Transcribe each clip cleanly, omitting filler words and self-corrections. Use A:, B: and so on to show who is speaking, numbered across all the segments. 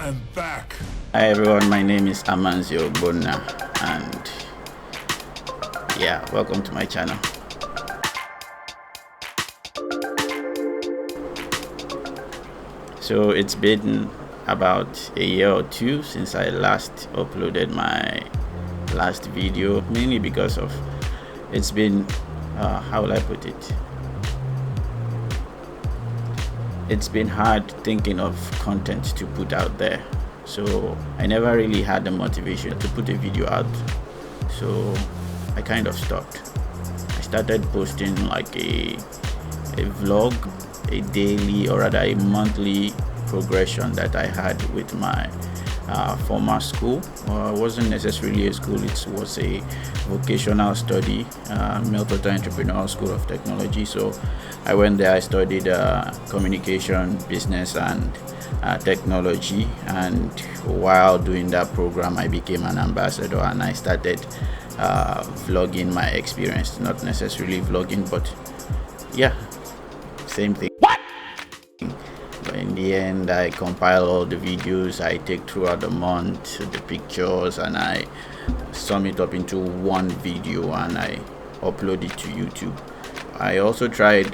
A: and back.
B: Hi everyone, my name is Amanzio Bona, and yeah, welcome to my channel. So it's been about a year or two since I last uploaded my last video, mainly because of it's been how will I put it, it's been hard thinking of content to put out there, so I never really had the motivation to put a video out, so I kind of stopped. I started posting like a vlog, a daily or rather a monthly progression that I had with my former school. It wasn't necessarily a school, it was a vocational study, Meltota Entrepreneurial School of Technology. So I went there, I studied communication, business and technology, and while doing that program I became an ambassador and I started vlogging my experience. Not necessarily vlogging, but yeah, same thing. But in the end, I compile all the videos I take throughout the month, the pictures, and I sum it up into one video and I upload it to YouTube. I also tried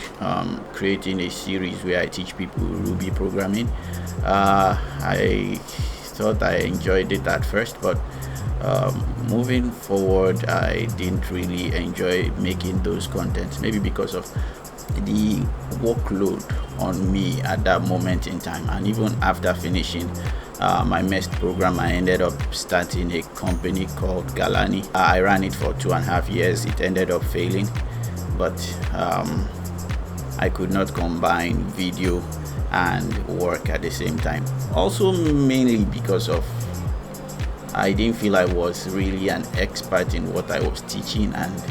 B: creating a series where I teach people Ruby programming. I thought I enjoyed it at first, but moving forward I didn't really enjoy making those contents, maybe because of the workload on me at that moment in time. And even after finishing my MEST program, I ended up starting a company called Galani. I ran it for 2.5 years. It ended up failing, but I could not combine video and work at the same time. Also mainly because of I didn't feel I was really an expert in what I was teaching, and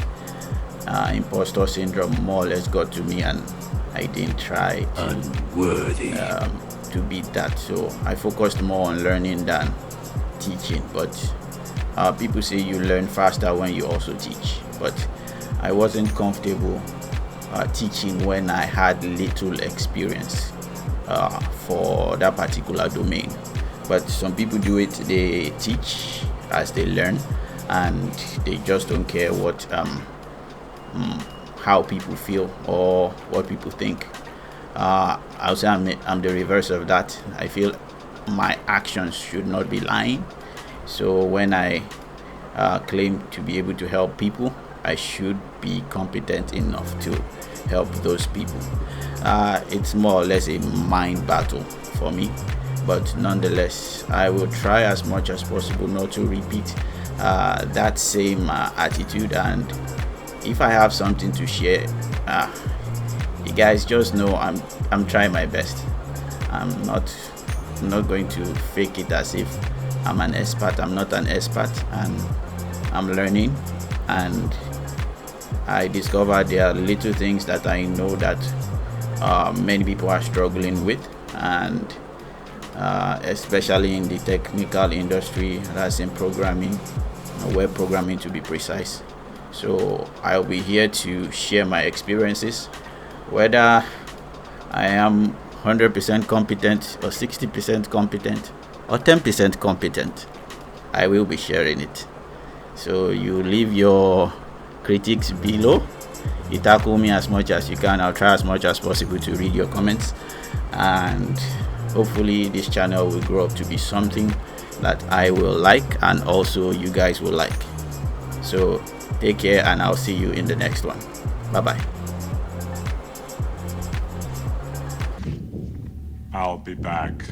B: imposter syndrome more or less got to me, and I didn't try to beat that. So I focused more on learning than teaching. But people say you learn faster when you also teach, but I wasn't comfortable teaching when I had little experience for that particular domain. But some people do it, they teach as they learn and they just don't care what how people feel or what people think. I'll say I'm the reverse of that. I feel my actions should not be lying. So when I claim to be able to help people, I should be competent enough to help those people. It's more or less a mind battle for me, but nonetheless I will try as much as possible not to repeat that same attitude. And if I have something to share, you guys just know I'm trying my best. I'm not going to fake it as if I'm an expert. I'm not an expert, and I'm learning, and I discovered there are little things that I know that many people are struggling with, and especially in the technical industry, that's in programming, web programming to be precise. So I'll be here to share my experiences, whether I am 100% competent or 60% competent or 10% competent, I will be sharing it. So you leave your critiques below. You tackle me as much as you can. I'll try as much as possible to read your comments, and hopefully this channel will grow up to be something that I will like and also you guys will like. So take care, and I'll see you in the next one. Bye bye.
A: I'll be back.